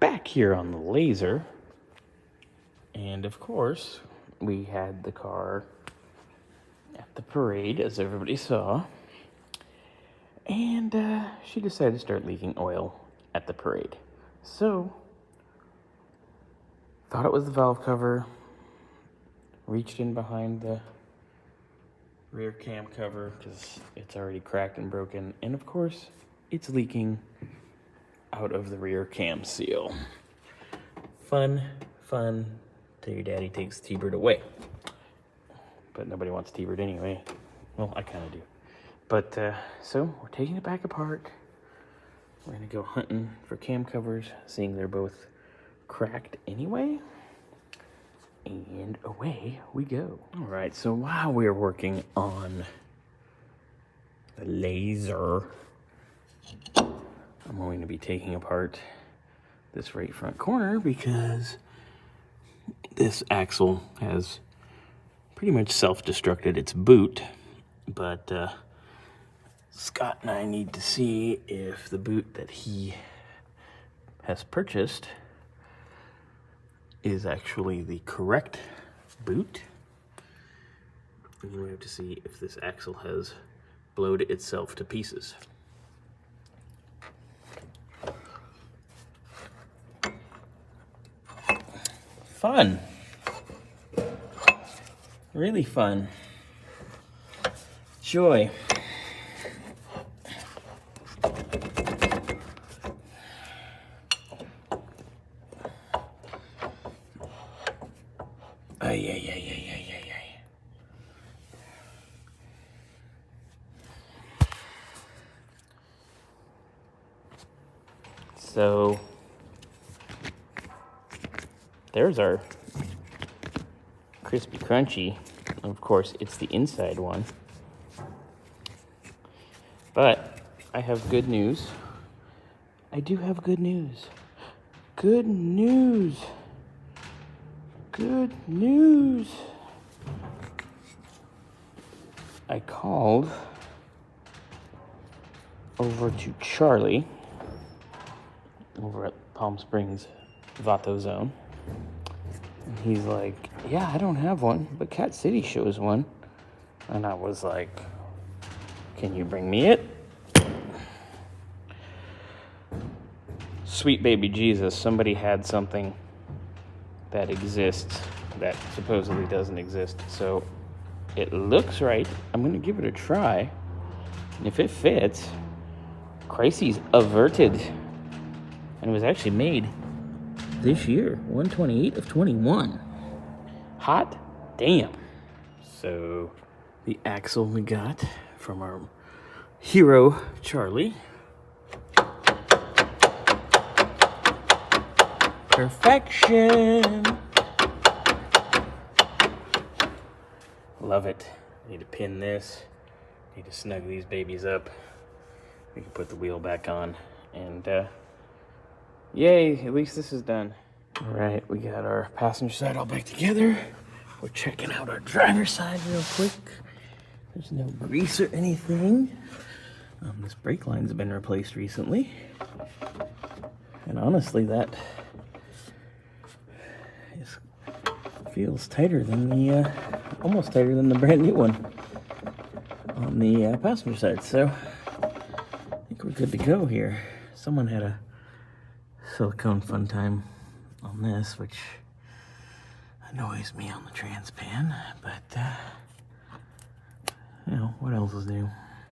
back here on the laser. And of course, we had the car at the parade, as everybody saw. And she decided to start leaking oil at the parade. So, thought it was the valve cover, reached in behind the rear cam cover because it's already cracked and broken. And of course, it's leaking out of the rear cam seal. Fun till your daddy takes T-Bird away. But nobody wants T-Bird anyway. Well, I kind of do. But, so we're taking it back apart. We're gonna go hunting for cam covers, seeing they're both cracked anyway. And away we go. All right, so while we're working on the laser, I'm going to be taking apart this right front corner because this axle has pretty much self-destructed its boot, but Scott and I need to see if the boot that he has purchased is actually the correct boot. And we have to see if this axle has blowed itself to pieces. Fun. Really fun. Joy. Ay. So there's our crispy crunchy. Of course, it's the inside one. But I have good news. I do have good news. Good news. Good news. I called over to Charlie over at Palm Springs Vato Zone. And he's like, yeah, I don't have one, but Cat City shows one. And I was like, can you bring me it? Sweet baby Jesus, somebody had something that exists that supposedly doesn't exist. So it looks right. I'm gonna give it a try. And if it fits, crises averted. And it was actually made this year, 1/28 of 21. Hot damn. So the axle we got from our hero, Charlie. Perfection. Love it. Need to pin this. Need to snug these babies up. We can put the wheel back on. And yay, at least this is done. All right, we got our passenger side all back together. We're checking out our driver's side real quick. There's no grease or anything. This brake line's been replaced recently. And honestly, that feels tighter than the, almost tighter than the brand new one on the passenger side. So I think we're good to go here. Someone had a silicone fun time on this, which annoys me on the trans pan, but you know, what else is new?